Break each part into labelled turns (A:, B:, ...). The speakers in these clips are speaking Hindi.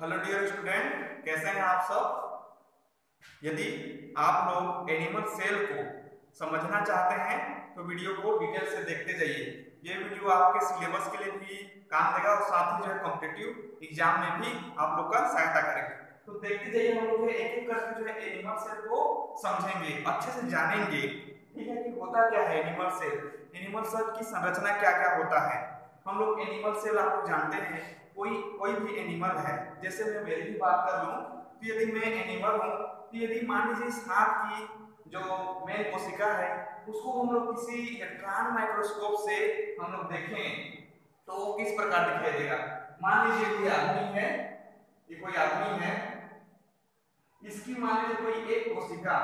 A: हेलो डियर स्टूडेंट, कैसे हैं आप सब। यदि आप लोग एनिमल सेल को समझना चाहते हैं तो वीडियो को डिटेल से देखते जाइए। ये वीडियो आपके सिलेबस के लिए भी काम देगा और साथ ही जो है कॉम्पिटिटिव एग्जाम में भी आप लोग का सहायता करेगा। तो देखते जाइए, हम लोग एक एक करके जो है एनिमल सेल को समझेंगे, अच्छे से जानेंगे। ठीक है कि होता क्या है एनिमल सेल, एनिमल सेल की संरचना क्या क्या होता है। हम लोग एनिमल सेल आपको जानते हैं, कोई कोई भी एनिमल है, जैसे मैं मेरी ही बात कर लूं तो यदि मैं एनिमल हूं तो यदि मान लीजिए सांप की जो मेन कोशिका है उसको हम लोग किसी इलेक्ट्रॉन माइक्रोस्कोप से हम लोग देखें तो वो किस प्रकार दिखाई देगा। मान लीजिए कोई आदमी है, ये कोई आदमी है, इसकी मान लीजिए कोई एक कोशिका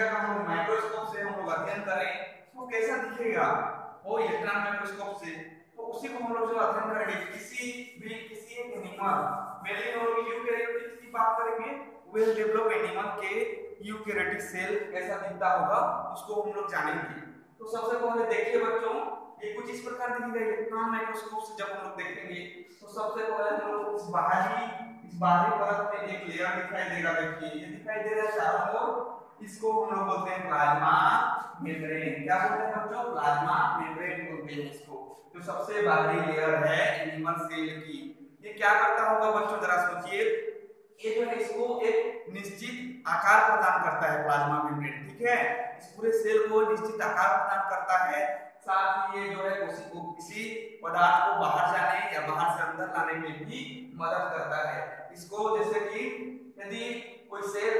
A: का हम लोग माइक्रोस्कोप से हम लोग अध्ययन करें तो कैसा दिखेगा वो इलेक्ट्रॉन माइक्रोस्कोप से। तो उसी को हम लोग जो अध्ययन करेंगे किसी एक एनिमल, मेनली हम लोग यूकेरियोटिक की बात करेंगे, वेल डेवलप एनिमल के यूकेरियोटिक सेल कैसा दिखता होगा उसको हम लोग जानेंगे। तो सबसे पहले देखिए बच्चों, ये कुछ इस प्रकार दिखेगा इलेक्ट्रॉन माइक्रोस्कोप से जब हम लोग देखेंगे तो सबसे पहले हम लोग इस बाहरी परत में एक लेयर दिखाई देगा। देखिए ये दिखाई दे रहा है चारों ओर, इसको हम लोग बोलते हैं प्लाज्मा मेम्ब्रेन। क्या बोलते हैं बच्चों? प्लाज्मा मेम्ब्रेन बोलते हैं इसको। जो सबसे बाहरी लेयर है एनिमल सेल की, ये क्या करता होगा बच्चों, जरा सोचिए। ये जो है इसको एक निश्चित आकार प्रदान करता है प्लाज्मा मेम्ब्रेन। ठीक है, इस पूरे सेल को निश्चित आकार प्रदान करता है। साथ ही ये जो है किसी पदार्थ को बाहर जाने या बाहर से अंदर लाने में भी मदद करता है इसको। जैसे कि यदि कोई सेल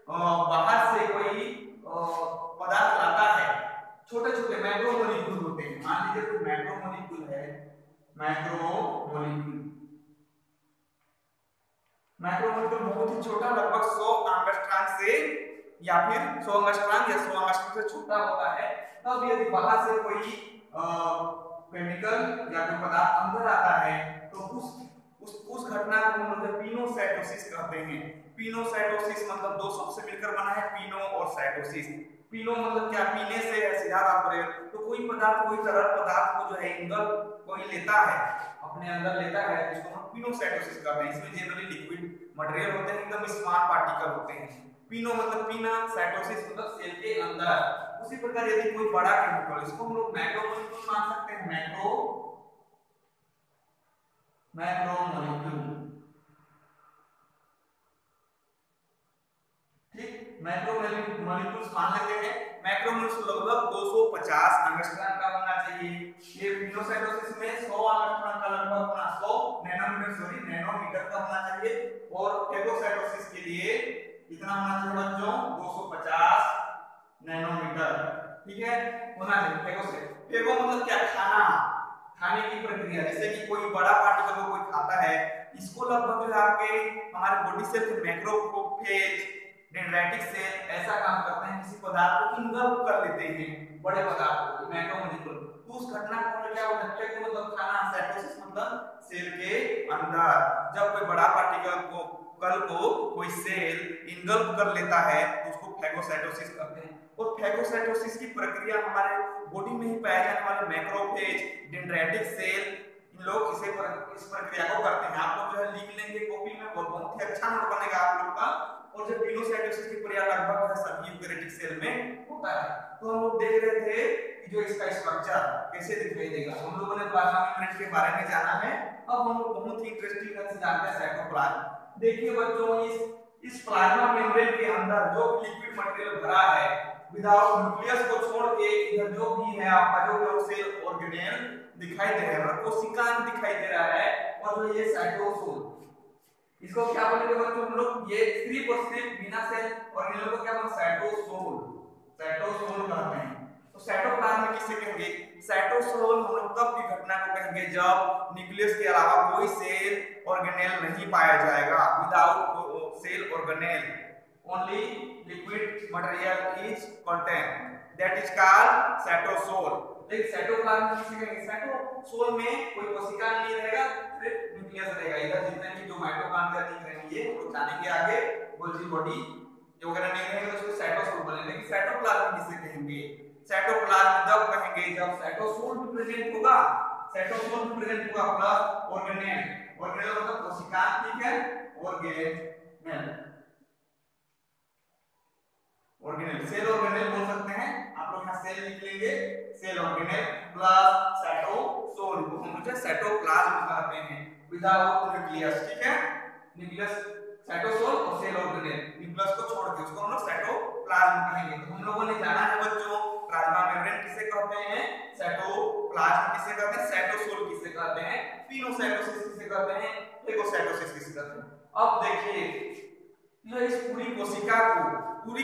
A: बाहर से कोई पदार्थ लाता है, छोटे छोटे मैक्रोमोलिक्यूल होते हैं, मान लीजिए कोई मैक्रोमोलिक्यूल है, मैक्रोमोलिक्यूल बहुत ही छोटा, लगभग 100 एंगस्ट्रॉम से या फिर 100 एंगस्ट्रॉम या 100 एंगस्ट्रॉम से छोटा होता है। तब यदि बाहर से कोई केमिकल या कोई पदार्थ अंदर आता है तो उस घटना को हम लोग पिनोसाइटोसिस कहते हैं। पिनोसाइटोसिस मतलब दो शब्द से मिलकर बना है, पिनो और साइटोसिस। पिनो मतलब क्या? पीने से है, सीधा तात्पर्य। तो कोई पदार्थ, कोई तरल पदार्थ को जो है इंगल कोई लेता है, अपने अंदर लेता है, जिसको हम पिनोसाइटोसिस कहते हैं। इसमें जनरली लिक्विड मटेरियल होते हैं, एकदम स्मॉल पार्टिकल होते हैं। पिनो मतलब पीना, साइटोसिस मतलब सेल के अंदर। उसी प्रकार यदि कोई बड़ा केमिकल, इसको हम लोग मैक्रोमोलिक्यूल मान सकते हैं, मैक्रोमोलिक्यूल। ठीक, मैक्रोमोलिक्यूल्स मान लेते हैं। मैक्रोमोलिक्यूल लगभग 250 एंगस्ट्रॉम का होना चाहिए। ये पिनोसाइटोसिस में 100 एंगस्ट्रॉम का लगभग होना, 100 नैनोमीटर का होना चाहिए। और फेगोसाइटोसिस के लिए कितना होना चाहिए बच्चों? 250 नैनोमीटर। ठीक है, होना चाहिए फेगो से। फेगो मतलब क्या? खाना, खाने की प्रक्रिया। जैसे कि कोई बड़ा पार्टिकल को कोई खाता है, इसको लगभग जो है आपके हमारे बॉडी सेल के मैक्रोफेज, डेंड्राइटिक सेल ऐसा काम करते हैं, किसी पदार्थ को इंगल्फ कर लेते हैं, बड़े पदार्थ को, मैक्रोमोलिक्यूल। तो उस घटना को क्या होता है? फेगो मतलब खाना, साइटोसिस मतलब सेल के अंदर। जब कोई बड़ा पार्टिकल को कोई सेल इंगल्फ कर लेता है तो उसको फेगोसाइटोसिस कहते हैं। और फेगोसाइटोसिस की प्रक्रिया हमारे बॉडी में ही पाए जाने वाले मैक्रोफेज, डेंड्राइटिक सेल, इन लोग इस प्रक्रिया को करते हैं। आप लोग जो है लिख लेंगे कॉपी में, बहुत ही अच्छा नोट बनेगा आप लोग का। और जो पिनोसाइटोसिस की प्रक्रिया लगभग सभी यूकेरियोटिक सेल में होता है। तो हम लोग देख रहे थे कि जो इसका स्ट्रक्चर कैसे दिखाई देगा। हम लोगों ने प्लाज्मा मेम्ब्रेन के बारे में जाना है। अब हम लोग बहुत ही इंटरेस्टिंग ढंग से जानते हैं साइटोप्लाज्म। देखिए बच्चों, इस प्लाज्मा मेम्ब्रेन के अंदर जो लिक्विड मटेरियल भरा है, विदाउट न्यूक्लियस को छोड़ के इधर जो भी है आपका जो सेल ऑर्गेनेल दिखाई दे रहा है, कोशिकांग दिखाई दे रहा है, और जो ये साइटोसोल, इसको क्या बोलेंगे बच्चों हम लोग? ये सिर्फ और सिर्फ बिना सेल ऑर्गेनेल को क्या बोलते हैं? साइटोसोल कहते हैं। तो साइटोप्लाज्म किसे कहेंगे? साइटोसोल हम लोग तब की घटना को कहेंगे जब न्यूक्लियस के अलावा कोई सेल ऑर्गेनेल नहीं पाया जाएगा। Without cell organelle only liquid material is contain, that is called cytosol. लेकिन साइटोप्लाज्म किसे कहेंगे? साइटोसोल में कोई कोशिका नहीं रहेगा, सिर्फ न्यूक्लियस रहेगा। इधर जितने भी जो माइटोकॉन्ड्रिया दिख रहे हैं वो जानेंगे आगे, गोल्जी बॉडी ये वगैरह नहीं रहेगा, तो उसको साइटोसोल बोलेंगे। लेकिन साइटोप्लाज्म किसे कहेंगे? साइटोप्लाज्म जब कहेंगे जब साइटोसोल भी प्रेजेंट होगा, साइटोसोल प्रेजेंट हुआ प्लस ऑर्गेनेल, ऑर्गेनेल मतलब कोशिका, ठीक है, ऑर्गेनेल, ऑर्गेनेल, सेल ऑर्गेनेल बोल सकते हैं आप लोग, यहाँ सेल लिख लेंगे, सेल ऑर्गेनेल प्लस साइटोसोल को हम लोग साइटोप्लाज्म कहते हैं विदाउट न्यूक्लियस, ठीक है, न्यूक्लियस, साइटोसोल और सेल ऑर्गेनेल, न्यूक्लियस को छोड़ के उसको हम लोग साइटोप्लाज्म कहेंगे। तो हम लोगों ने जाना है बच्चों प्लाज्मा मेम्ब्रेन किसे कहते हैं, साइटोप्लाज्म किसे कहते हैं, साइटोसोल किसे कहते हैं, पिनोसाइटोसिस किसे कहते हैं, फेगोसाइटोसिस किसे कहते हैं। अब देखिए इस पूरी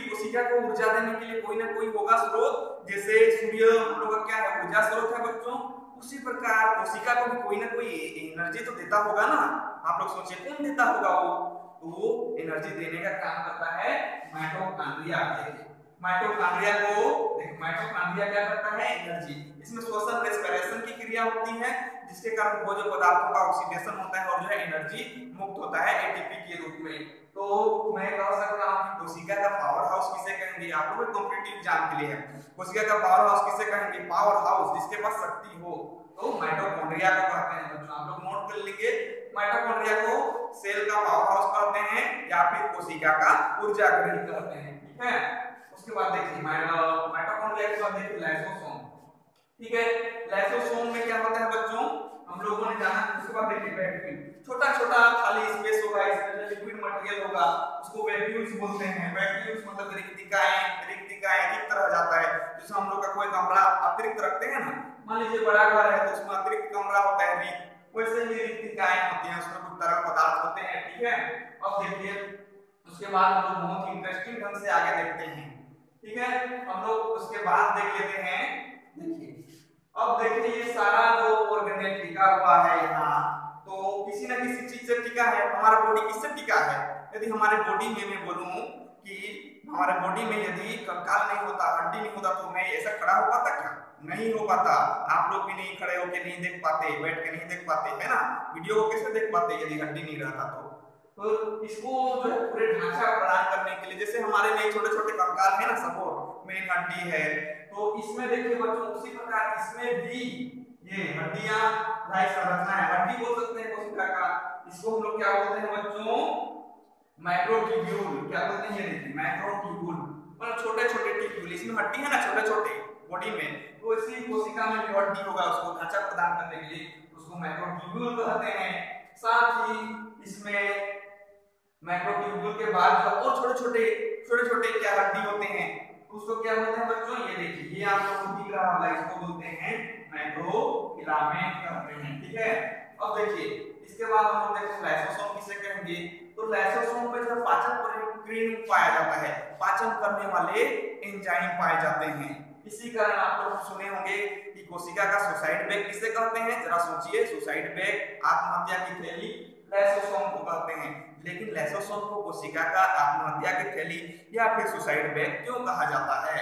A: कोशिका को ऊर्जा देने के लिए कोई ना कोई होगा स्रोत, जैसे सूर्य हम लोग का क्या है ऊर्जा स्रोत है बच्चों, उसी प्रकार कोशिका को भी कोई ना कोई एनर्जी तो देता होगा ना। आप लोग सोचिए कौन देता होगा वो, तो वो एनर्जी देने का काम करता है माइटोकॉन्ड्रिया। माइटोकॉन्ड्रिया क्या करता है, एनर्जी, इसमें श्वसन रेस्पिरेशन की क्रिया होती है जिसके कारण वो जो पदार्थों का ऑक्सीडेशन होता है और जो है एनर्जी मुक्त होता है एटीपी के रूप में। तो मैं कह सकता हूं कि कोशिका का पावर हाउस किसे कहेंगे, आप लोग कॉम्पिटिटिव एग्जाम के लिए है, कोशिका का पावर हाउस किसे कहेंगे, पावर हाउस जिसके पास शक्ति हो, तो माइटोकॉन्ड्रिया को कहते हैं बच्चों। आप लोग नोट कर लीजिए, माइटोकॉन्ड्रिया को सेल का पावर हाउस कहते हैं या फिर कोशिका का ऊर्जा गृह कहते हैं, ठीक है। उसके बाद देखिए माइटोकॉन्ड्रिया के बाद देखिए लाइसोसोम, ठीक है, लाइसोसोम में क्या होता है बच्चों, हम लोगों ने जाना। उसके बाद देखिए वैक्यूल, छोटा छोटा खाली स्पेस होगा, इसमें लिक्विड मटेरियल होगा, उसको वैक्यूल्स बोलते हैं। वैक्यूल्स मतलब रिक्तिकाएं रिक्त रह जाता है, जैसे हम लोग का कोई कमरा अतिरिक्त रखते हैं ना, मान लीजिए बड़ा घर है तो उसमें अतिरिक्त कमरा होता है रिक्त, वैसे ही रिक्तिकाएं होती हैं, उसमें कुछ तरल पदार्थ होते हैं, ठीक है। अब देखिए उसके बाद हम लोग बहुत इंटरेस्टिंग ढंग से आगे देखते हैं, ठीक है, हम लोग उसके बाद देख लेते हैं। देखिए अब देखिए ये सारा जो ऑर्गेनेल टिका हुआ है यहाँ, तो किसी ना किसी चीज से टिका है। हमारा बॉडी किससे टिका है, यदि हमारे बॉडी में मैं बोलूं कि हमारे बॉडी में यदि कंकाल नहीं होता, हड्डी नहीं होता, तो मैं ऐसा खड़ा हो पाता क्या, नहीं हो पाता। आप लोग भी नहीं खड़े होके नहीं देख पाते, बैठ के नहीं देख पाते, है ना, वीडियो को कैसे देख पाते यदि हड्डी नहीं रहता तो इसको जो है पूरे ढांचा प्रदान करने के लिए, जैसे हमारे में छोटे छोटे कंकाल है ना, सपोर्ट मेन हड्डी है, तो इसमें देखिए बच्चों उसी प्रकार इसमें भी ये हड्डियां लाइक संरचना है, हड्डी बोल सकते हैं कोशिका का, इसको हम लोग क्या बोलते हैं बच्चों, माइक्रोट्यूब्यूल, क्या बोलते हैं, ये देखिए माइक्रोट्यूब्यूल, मतलब छोटे छोटे ट्यूब्यूल, इसमें हड्डी है ना छोटे छोटे बॉडी में, तो इसी कोशिका में भी हड्डी होगा, उसको ढांचा प्रदान करने के लिए उसको माइक्रोट्यूब्यूल कहते हैं। साथ ही इसमें माइक्रोट्यूब्यूल के बाद जो और छोटे छोटे क्या हड्डी होते हैं, उसको क्या बोलते हैं बच्चों, ये देखिए ये आप लोगों को दिख रहा होगा, इसको बोलते हैं माइक्रोफिलामेंट कहते हैं, ठीक है। अब देखिए इसके बाद हम लोग देखते हैं लाइसोसोम किसे कहेंगे, तो लाइसोसोम पे जो पाचन प्रक्रिया पाया जाता है, पाचन करने वाले एंजाइम पाए जाते हैं। इसी कारण आप लोग सुने होंगे कि कोशिका का सुसाइड बेग किसे कहते हैं, जरा सोचिए, सुसाइड बेग आत्महत्या की थैली लाइसोसोम को कहते हैं। लेकिन लाइसोसोम को कोशिका का आत्महत्या की थैली या फिर सुसाइड बेग क्यों कहा जाता है,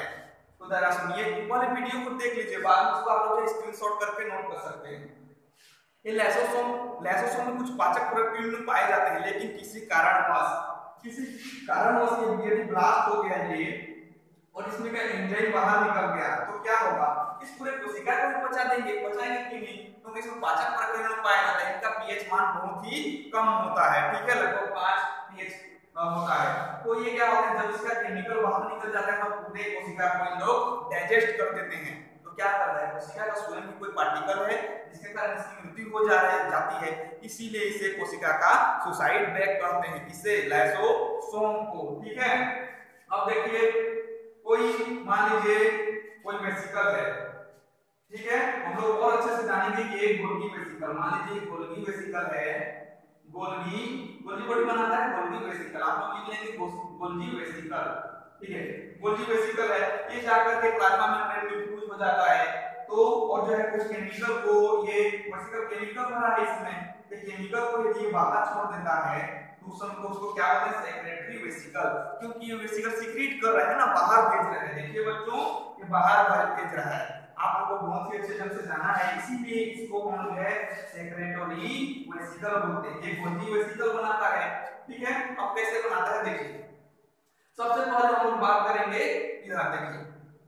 A: तो जरा सुनिए, वाले वीडियो को देख लीजिए, बाद में उसको आप लोग स्क्रीनशॉट करके नोट कर सकते हैं। ये लाइसोसोम में कुछ पाचक प्रक्रिया पाए जाते हैं, लेकिन किसी कारणवश यदि ब्लास्ट हो गया ये और इसमें का एंजाइम बाहर निकल गया, तो क्या होगा, इस पूरे कोशिका को भी पचाएंगे कि नहीं, क्योंकि इसमें पाचक प्रक्रिया पाया जाता है, इनका पीएच मान बहुत ही कम होता है, ठीक है, लगभग 5 पीएच होता है। तो ये क्या होता है, जब इसका केमिकल बाहर निकल जाता है तो पूरे कोशिका को इन लोग डाइजेस्ट कर देते हैं। तो क्या कर रहा है, कोशिका का स्वयं ही कोई पार्टिकल है जिसके कारण इसकी मृत्यु हो जाती है, इसीलिए इसे कोशिका का सुसाइड बेग कहते हैं, किसे, लाइसोसोम को, ठीक है। अब देखिए कोई मान लीजिए कोई वेसिकल है, ठीक है, हम लोग और अच्छे से जानेंगे कि एक गोल्गी वेसिकल, मान लीजिए गोल्गी वेसिकल है, गोल्गी बॉडी बनाता है, गोल्गी वेसिकल आप लोग लिख लेंगे गोल्गी वेसिकल, ठीक है, गोल्गी वेसिकल है, ये जाकर के प्लाज्मा मेम्ब्रेन में फ्यूज हो जाता है, तो और जो है कुछ केमिकल को, ये वेसिकल केमिकल भरा है इसमें, ये केमिकल को यदि बाहर छोड़ देता है तो उसको क्या बोलते हैं, सेक्रेटरी वेसिकल, क्योंकि ये वेसिकल सीक्रेट कर रहा है ना, बाहर भेज रहा है, देखिए बच्चों ये बाहर भेज रहा है, आप लोगों को बहुत ही अच्छे ढंग से जाना है, इसीलिए इसको हम लोग है सेक्रेटरी वेसिकल बोलते हैं। ये गोल्गी वेसिकल बनाता है, ठीक है। अब कैसे बनाता है देखिए, सबसे पहले हम लोग बात करेंगे, इधर देखिए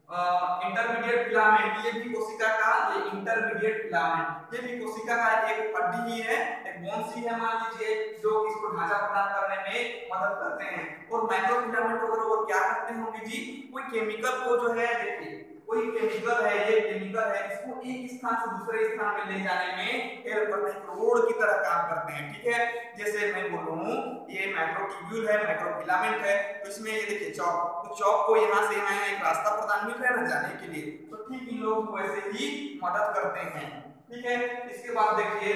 A: इंटरमीडिएट फिलामेंट, ये भी कोशिका का, ये इंटरमीडिएट फिलामेंट ये भी कोशिका का एक हड्डी ही है, एक बोन्स ही है मान लीजिए, जो इसको ढांचा प्रदान करने में मदद करते हैं। और माइक्रो फिलामेंट वगैरह और क्या करते होंगे जी, कोई केमिकल को जो है देखिए, कोई केमिकल है, ये केमिकल है, इसको एक स्थान से दूसरे स्थान में ले जाने में हेल्प करते हैं, रोड की तरह काम करते हैं, ठीक है। जैसे मैं बोलूं ये माइक्रोट्यूब्यूल है, माइक्रोफिलामेंट है, तो इसमें ये देखिए चौक, तो चौक को यहाँ से यहाँ एक रास्ता प्रदान मिल रहा है ना जाने के लिए, तो ठीक इन लोग वैसे ही मदद करते हैं, ठीक है। इसके बाद देखिए,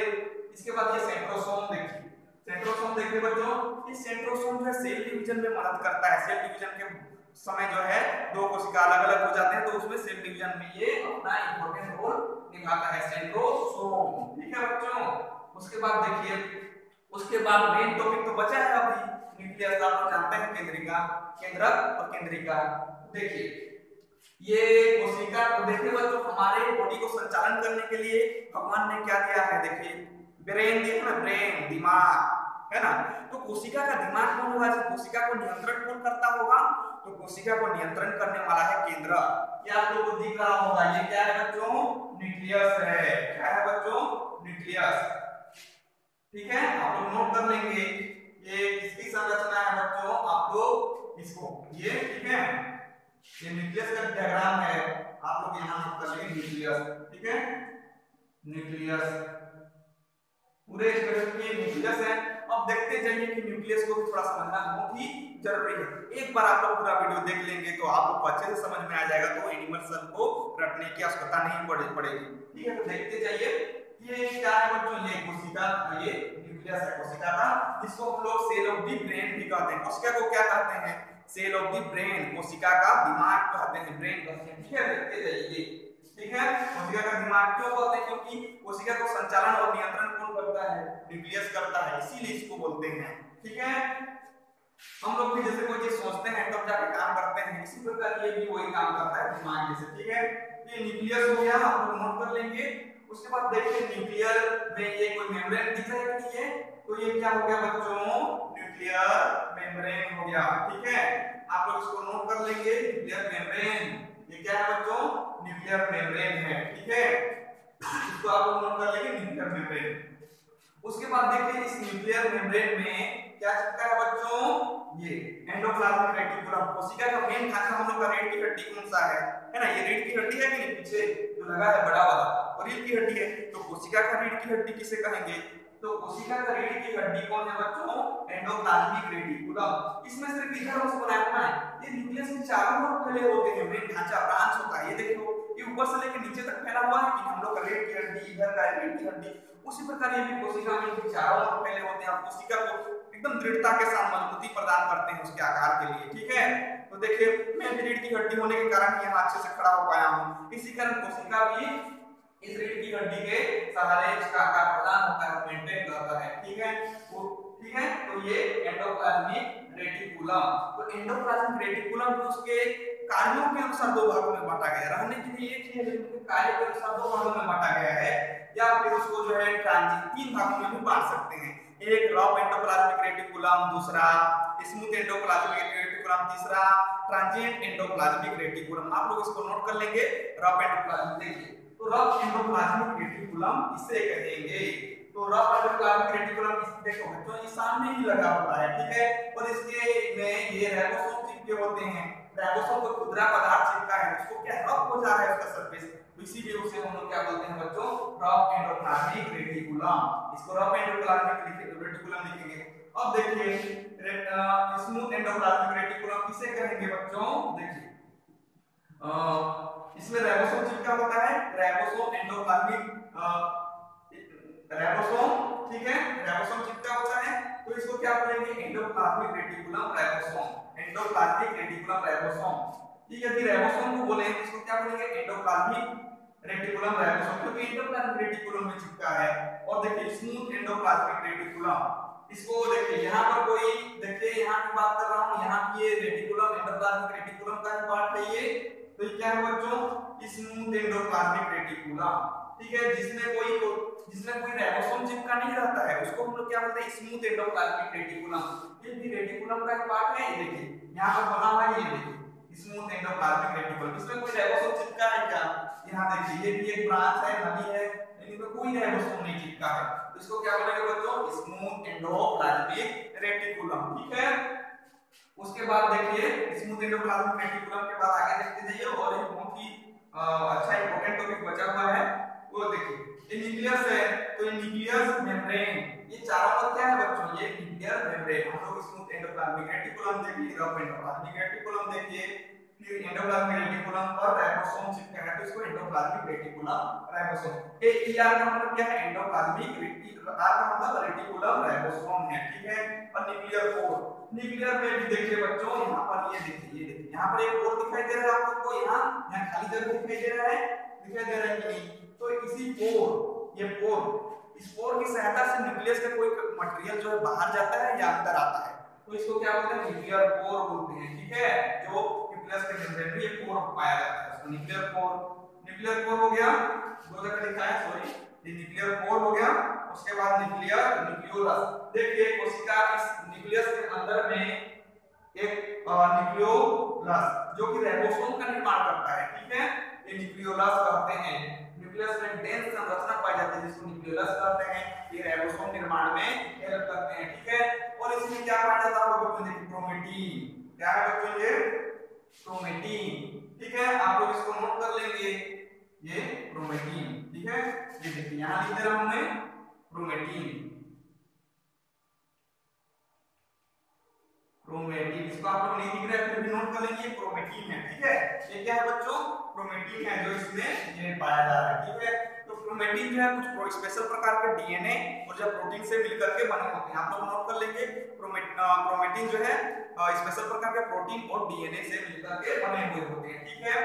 A: इसके बाद ये सेंट्रोसोम देखिए, सेंट्रोसोम देखिए बच्चों, इस सेंट्रोसोम जो है सेल डिवीजन में मदद करता है। सेल डिवीजन के समय जो है दो कोशिका अलग अलग हो जाते हैं, तो उसमें सेल डिवीजन में ये अपना इंपॉर्टेंट रोल निभाता है सेंट्रोसोम, ठीक है बच्चों। उसके बाद देखिए, उसके बाद मेन टॉपिक तो बचा है अभी न्यूक्लियस, आप लोग जानते हैं केंद्रिका, केंद्रक और केंद्रिका। देखिए ये कोशिका को देखिए बच्चों, हमारे बॉडी को संचालन करने के लिए भगवान ने क्या दिया है, देखिए ब्रेन दिया ना, ब्रेन दिमाग है ना, तो कोशिका का दिमाग कौन होगा, कोशिका को नियंत्रण कौन करता होगा, तो कोशिका को नियंत्रण करने वाला है केंद्रक। ये आप लोगों को दिख रहा होगा, ये क्या है बच्चों, न्यूक्लियस है, क्या है बच्चों, न्यूक्लियस, ठीक है। आप लोग नोट कर लेंगे ये किसकी संरचना है बच्चों, आप लोग इसको, ये ठीक है, ये न्यूक्लियस का डायग्राम है, आप लोग यहां नोट कर लेंगे न्यूक्लियस, ठीक है, न्यूक्लियस पूरे शरीर के न्यूक्लियस है। अब देखते जाइए कि न्यूक्लियस को भी थोड़ा समझना बहुत ही जरूरी है। एक बार आप लोग पूरा वीडियो देख लेंगे तो आप लोग को अच्छे से समझ में आ जाएगा, तो एनिमल सेल को रटने की आवश्यकता नहीं पड़ेगी, ठीक है। तो देखते जाइए, ये क्या है बच्चों, ये कोशिका, ये न्यूक्लियस है कोशिका का, इसको हम लोग सेल ऑफ द ब्रेन भी कहते हैं। कोशिका को क्या कहते हैं, सेल ऑफ द ब्रेन, कोशिका का दिमाग कहते हैं, ब्रेन कहते हैं, ठीक है। देखते जाइए, ठीक है, कोशिका का दिमाग क्यों कहते हैं, क्योंकि कोशिका को संचालन और नियंत्रण कौन करता है, न्यूक्लियस करता है, इसीलिए इसको बोलते हैं, ठीक है। हम लोग भी जैसे कोई चीज सोचते हैं तब जाके काम करते हैं, इसी प्रकार ये भी वही काम करता है दिमाग जैसे, ठीक है। ये न्यूक्लियस हो गया, आप लोग नोट कर लेंगे। उसके बाद देखिए न्यूक्लियर में ये कोई मेम्ब्रेन दिख रहा है कि ये, तो ये क्या हो गया बच्चों, न्यूक्लियर मेम्ब्रेन हो गया, ठीक है। आप लोग इसको नोट कर लेंगे, न्यूक्लियर मेम्ब्रेन, ये क्या है बच्चों, न्यूक्लियर मेम्ब्रेन है, ठीक है, इसको आप लोग नोट कर लेंगे, न्यूक्लियर मेम्ब्रेन। उसके बाद देखिए इस न्यूक्लियर मेम्ब्रेन में क्या चिपका है बच्चों, ये एंडोप्लाज्मिक रेटिकुलम, कोशिका का मेन ढांचा हम लोग का रीढ़ की हड्डी कौन सा है ना, ये रीढ़ की हड्डी है कि नहीं, पीछे जो लगा है बड़ा वाला, और रीढ़ की हड्डी है, तो कोशिका का रीढ़ की हड्डी किसे कहेंगे, तो कोशिका का रीढ़ की हड्डी कौन है बच्चों, एंडोप्लाज्मिक रेटिकुलम। इसमें सिर्फ इधर उसको बनाया हुआ है, ये न्यूक्लियस के चारों ओर फैले होते हैं, मेन ढांचा ब्रांच होता है, ये देखो ये ऊपर से लेकर नीचे तक फैला हुआ है कि हम लोग का रीढ़ की हड्डी, इधर का रीढ़ की हड्डी, उसी प्रकार ये भी कोशिका में इनके चारों ओर फैले होते हैं, कोशिका को एकदम दृढ़ता के साथ मजबूती प्रदान करते हैं उसके आकार के लिए, ठीक है। तो देखिए मैं रीढ़ की हड्डी होने के कारण यहाँ अच्छे से खड़ा हो पाया हूँ, इसी कारण कोशिका भी इस रीढ़ की हड्डी के सहारे इसका आकार प्रदान होता है, मेंटेन करता है, ठीक है। तो ठीक है, तो ये एंडोप्लाज्मिक रेटिकुलम, तो एंडोप्लाज्मिक रेटिकुलम को उसके कार्यों के अनुसार दो भागों में बांटा गया है, रहने के लिए एक ही है लेकिन उसके कार्य के अनुसार दो भागों में बांटा गया है, या फिर उसको जो है ट्रांजिट तीन भागों में भी बांट सकते हैं, एक रफ एंडोप्लाज्मिक रेटिकुलम, दूसरा स्मूथ एंडोप्लाज्मिक रेटिकुलम, तीसरा ट्रांजिएंट एंडोप्लाज्मिक रेटिकुलम। आप लोग इसको नोट कर लेंगे, रफ एंडोप्लाज्मिक, देखिए तो रफ एंडोप्लाज्मिक रेटिकुलम इसे कहेंगे, तो रफ एंडोप्लाज्मिक रेटिकुलम देखो बच्चों ये सामने ही लगा होता है, ठीक है, और इसके में ये राइबोसोम चिपके होते हैं, राइबोसोम को खुदरा पदार्थ चिपका है, उसको क्या रफ हो जा रहा है उसका सरफेस, इसीलिए उसे हम लोग क्या बोलते हैं बच्चों, रफ एंडोप्लाज्मिक रेटिकुलम, इसको रफ एंडोप्लाज्मिक रेटिकुलम लिखेंगे। अब देखिए स्मूथ एंडोप्लाज्मिक रेटिकुलम किसे कहेंगे बच्चों, देखिए इसमें राइबोसोम चिपका होता है, राइबोसोम एंडोप्लाज्मिक राइबोसोम, ठीक है, राइबोसोम चिपका होता है, तो इसको क्या बोलेंगे, endoplasmic reticulum ribosome, endoplasmic reticulum ribosome, ठीक है। यदि राइबोसोम को बोले तो इसको क्या बोलेंगे, एंडोप्लाज्मिक रेटिकुलम राइबोसोम, क्योंकि एंडोप्लाज्मिक रेटिकुलम में चिपका है। और देखिए स्मूथ एंडोप्लाज्मिक रेटिकुलम, इसको देखिए यहाँ पर कोई, देखिए यहाँ की बात कर रहा हूँ, यहाँ की ये रेटिकुलम एंडोप्लाज्मिक रेटिकुलम का ही पार्ट है ये, तो ये क्या है बच्चों, स्मूथ एंडोप्लाज्मिक रेटिकुलम, ठीक है, जिसमें कोई राइबोसोम चिपका नहीं रहता है उसको हम लोग क्या बोलते हैं, स्मूथ एंडोप्लाज्मिक रेटिकुलम, ये भी रेटिकुलम का एक पार्ट है, ये देखिए यहाँ पर बना हुआ है, ये देखिए स्मूथ एंडोप्लाज्मिक रेटिकुलम। इसमें कोई राइबोसोम चिपका है क्या? यहाँ देखिए ये भी एक ब्रांच है, नली है, लेकिन इसमें कोई राइबोसोम नहीं चिपका है, तो इसको क्या बोलेंगे बच्चों? Smooth endoplasmic reticulum. ठीक है, उसके बाद देखिए स्मूथ एंडोप्लाज्मिक रेटिकुलम के बाद आगे देखते जाइए, और एक बहुत ही अच्छा इंपॉर्टेंट टॉपिक बचा हुआ है, वो देखिए ये न्यूक्लियस है, तो ये न्यूक्लियस मेम्ब्रेन, ये चारों का क्या है बच्चों? ये न्यूक्लियर मेम्ब्रेन। हम लोग स्मूथ एंडोप्लाज्मिक रेटिकुलम देखिए, रफ एंडोप्लाज्मिक रेटिकुलम देखिए, फिर एंडोप्लाज्मिक रेटिकुलम पर राइबोसोम चिपका है, तो इसको एंडोप्लाज्मिक रेटिकुलम राइबोसोम। ए ईआर का मतलब क्या है? एंडोप्लाज्मिक रेटिकुलम, आर का मतलब रेटिकुलम राइबोसोम है। ठीक है, और न्यूक्लियर कोर, न्यूक्लियर में भी देखिए बच्चों, यहाँ पर ये देखिए यहाँ पर एक कोर दिखाई दे रहा है आप लोग को, यहाँ खाली जगह दिखाई दे रहा है, दिखाई दे रहा है कि नहीं? तो इसी पोर, ये पोर, इस पोर की सहायता से न्यूक्लियस का कोई मटेरियल जो है बाहर जाता है या अंदर आता है, तो इसको क्या बोलते हैं? न्यूक्लियर पोर बोलते हैं। ठीक है, जो न्यूक्लियस के मेम्ब्रेन में ये पोर पाया जाता है, इसको न्यूक्लियर पोर। न्यूक्लियर पोर हो गया, दो जगह लिखा है, सॉरी, ये न्यूक्लियर पोर हो गया। उसके बाद न्यूक्लियर न्यूक्लियोलस, देखिए कोशिका इस न्यूक्लियस के अंदर में एक न्यूक्लियोलस जो कि राइबोसोम का निर्माण करता है। ठीक है, ये न्यूक्लियोलस कहते हैं। न्यूक्लियस में डेंस संरचना पाई जाती है जिसको न्यूक्लियोलस कहते हैं, ये राइबोसोम निर्माण में हेल्प करते हैं। ठीक है, और इसमें क्या पाया जाता है बच्चों? देखिए क्रोमेटिन, क्या है बच्चों? ये क्रोमेटिन। ठीक है, आप लोग इसको नोट कर लेंगे, ये क्रोमेटिन। ठीक है, ये देखिए यहां लिख दे रहा हूं मैं क्रोमेटिन, क्रोमेटिन, इसको आप लोग नहीं दिख रहा है फिर भी नोट कर लेंगे, क्रोमेटिन है। ठीक है, ये क्या है बच्चों? क्रोमेटिन है जो इसमें ये पाया जा रहा है। ठीक है, तो क्रोमेटिन जो है कुछ स्पेशल प्रकार के डीएनए और जब प्रोटीन से मिलकर के बने होते हैं, आप लोग नोट कर लेंगे। क्रोमेटिन जो है स्पेशल प्रकार के प्रोटीन और डीएनए से मिलकर के बने हुए होते हैं। ठीक है,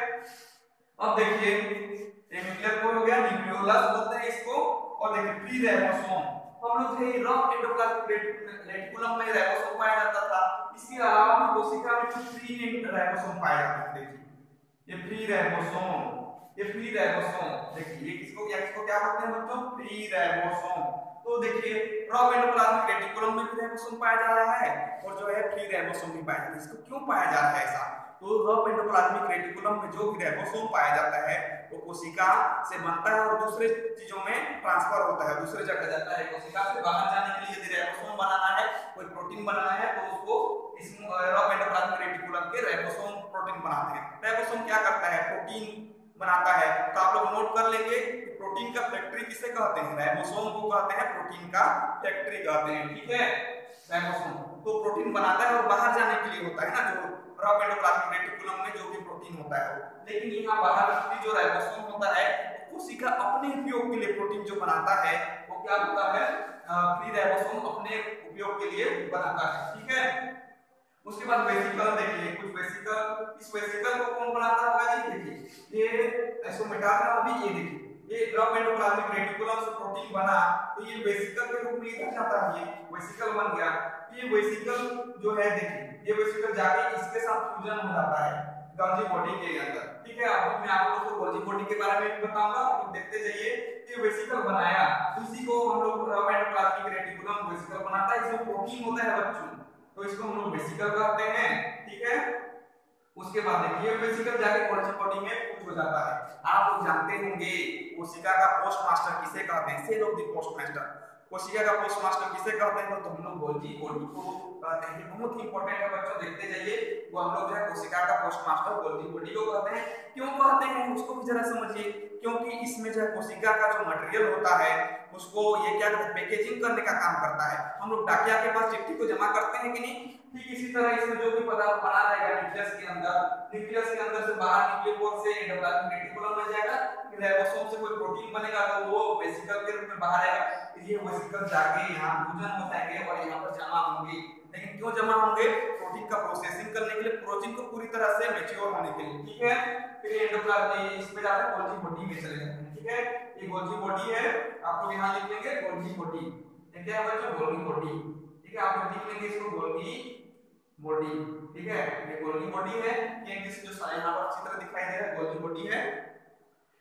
A: अब देखिए ये न्यूक्लियर कोर हो गया, न्यूक्लियोलस बोलते हैं इसको, और देखिए प्री राइबोसोम, तो हम लोग जो रफ एंडोप्लाज्मिक रेटिकुलम में राइबोसोम पाया जाता था, इसके अलावा भी कोशिका में कुछ फ्री राइबोसोम पाए जाते हैं। देखिए ये फ्री राइबोसोम, ये फ्री राइबोसोम, देखिए ये किसको क्या बोलते हैं बच्चों? Free ribosome. तो देखिए रफ एंडोप्लाज्मिक रेटिकुलम में भी राइबोसोम पाया जा रहा है, और जो है फ्री राइबोसोम भी पाया जाता है। इसको क्यों पाया जा रहा है ऐसा? तो रफ एंडोप्लाज्मिक रेटिकुलम में जो भी राइबोसोम पाया जाता है वो कोशिका से बनता है और दूसरे चीजों में ट्रांसफर होता है, दूसरे जगह जाता है। कोशिका से बाहर जाने के लिए यदि राइबोसोम बनाना है, कोई प्रोटीन बनाना है, तो उसको इस रफ एंडोप्लाज्मिक रेटिकुलम के राइबोसोम प्रोटीन बनाते हैं। राइबोसोम क्या करता है? प्रोटीन बनाता है। तो आप लोग नोट कर लेंगे कि प्रोटीन का फैक्ट्री किसे कहते हैं? राइबोसोम को कहते हैं, प्रोटीन का फैक्ट्री कहते हैं। ठीक है, राइबोसोम तो प्रोटीन बनाता है और बाहर जाने के लिए होता है ना, जो रफ एंडोप्लाज्मिक रेटिकुलम में जो भी प्रोटीन होता है। लेकिन यहाँ बाहर जो राइबोसोम होता है, कोशिका अपने उपयोग के लिए प्रोटीन जो बनाता है वो क्या होता है? फ्री राइबोसोम अपने उपयोग के लिए बनाता है। ठीक है, उसके बाद वेसिकल देखिए, कुछ वेसिकल, इस वेसिकल को कौन बनाता होगा जी? देखिए ये इसको मिटा रहा हूं अभी, ये देखिए ये रफ एंडोप्लाज्मिक रेटिकुलम से प्रोटीन बना, तो ये वेसिकल के रूप में इधर जाता है, ये वेसिकल बन गया। ये वेसिकल जो है देखिए, ये वेसिकल जाके इसके साथ फ्यूजन हो जाता है गोल्गी बॉडी के अंदर। ठीक है, अब मैं आप लोगों को गोल्गी बॉडी के बारे में भी बताऊंगा, आप देखते जाइए। ये वेसिकल बनाया, तो इसी को हम लोग रफ एंडोप्लाज्मिक रेटिकुलम वेसिकल बनाता है, इसमें प्रोटीन होता है बच्चों, तो इसको हम लोग वेसिकल कहते हैं। ठीक है, उसके बाद देखिए वेसिकल जाके गोल्गी बॉडी में फ्यूज हो जाता है। आप लोग जानते होंगे कोशिका का पोस्ट मास्टर किसे कहते हैं? Cell of the post master, कोशिका का पोस्ट मास्टर किसे कहते हैं? तो हम लोग गोल्गी बॉडी को कहते हैं। बहुत ही इंपॉर्टेंट है बच्चों, देखते जाइए। वो हम लोग जो है कोशिका का पोस्ट मास्टर गोल्गी बॉडी को कहते हैं। क्यों कहते हैं उसको भी जरा समझिए, क्योंकि इसमें जो है कोशिका का जो मटेरियल होता है उसको ये क्या करता है? पैकेजिंग करने का काम करता है। हम लोग डाकिया के पास चिट्ठी को जमा करते हैं कि नहीं, ठीक इसी तरह इसमें जो भी पदार्थ बना रहेगा न्यूक्लियस के अंदर, न्यूक्लियस के अंदर से बाहर न्यूक्लियोपोर से एंडोप्लाज्मिक रेटिकुलम में जाएगा, फिर राइबोसोम से कोई प्रोटीन बनेगा तो वो वेसिकल के रूप में बाहर आएगा, फिर ये वेसिकल जाके यहाँ फ्यूजन हो जाएंगे और यहाँ पर जमा होंगे। लेकिन क्यों जमा होंगे? प्रोटीन का प्रोसेसिंग करने के लिए, प्रोटीन को पूरी तरह से मैच्योर होने के लिए। ठीक है, फिर एंडोप्लाज्मिक इसमें जाकर गोल्गी बॉडी में चले जाते हैं। ठीक है, ये गोल्गी बॉडी है, आप लोग यहाँ लिख लेंगे गोल्गी बॉडी। क्या है बच्चों? Golgi body. ठीक है, आप लोग लिख लेंगे इसको गोल्गी बॉडी। ठीक है, ये गोल्गी बॉडी है, ये जो यहाँ पर चित्र दिखाई दे रहा है गोल्गी बॉडी है।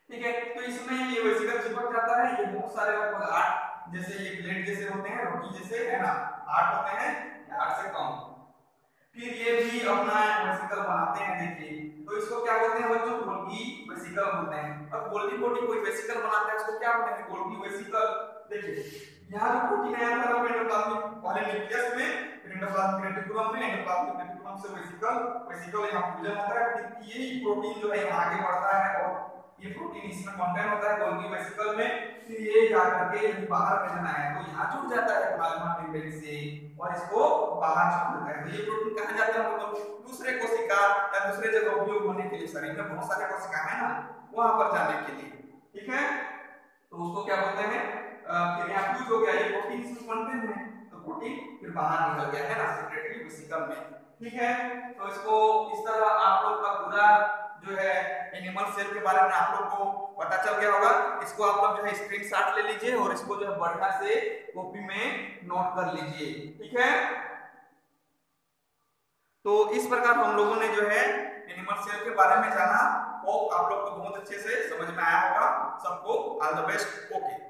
A: ठीक है, तो इसमें ये वेसिकल चिपक जाता है, ये बहुत सारे लगभग 8 जैसे ये प्लेट जैसे होते हैं, रोटी जैसे, है ना, 8 होते हैं, 8 से कम। फिर ये भी अपना वेसिकल बनाते हैं, देखिए तो इसको क्या बोलते हैं बच्चों, गोल्गी वेसिकल बोलते हैं। और गोल्गी बॉडी कोई वेसिकल बनाते हैं उसको क्या बोलते हैं, गोल्गी वेसिकल। देखिए यहाँ जो प्रोटीन आया था एंडोप्लाज्मिक पहले न्यूक्लियस में, फिर एंडोप्लाज्मिक रेटिकुलम में, एंडोप्लाज्मिक रेटिकुलम से वेसिकल, वेसिकल यहाँ फ्यूजन होता है, फिर यही प्रोटीन जो है यहाँ आगे बढ़ता है और ये प्रोटीन इसमें कंटेन होता है गोल्गी वेसिकल में। फिर ये जाकर के बाहर भेजना है तो यहाँ जुड़ जाता है प्लाज्मा मेम्ब्रेन से और इसको बाहर छोड़ देता है। तो ये प्रोटीन कहाँ जाता है, मतलब दूसरे कोशिका या दूसरे जगह उपयोग होने के लिए, शरीर में बहुत सारे कोशिका है ना, वहां पर जाने के लिए, ठीक है। तो उसको क्या बोलते हैं, फिर यहाँ फ्यूज हो गया, ये प्रोटीन इसमें कंटेन है तो प्रोटीन फिर बाहर निकल गया है ना सेपरेटली वेसिकल में, ठीक है। तो इसको इस तरह आप लोग का पूरा जो है एनिमल सेल के बारे में आप लोग को पता चल गया होगा। इसको आप लोग जो है स्क्रीनशॉट ले लीजिए और इसको जो है बढ़िया से कॉपी में नोट कर लीजिए, ठीक है। तो इस प्रकार हम लोगों ने जो है एनिमल सेल के बारे में जाना, वो आप लोग को बहुत अच्छे से समझ में आया होगा। सबको ऑल द बेस्ट, ओके।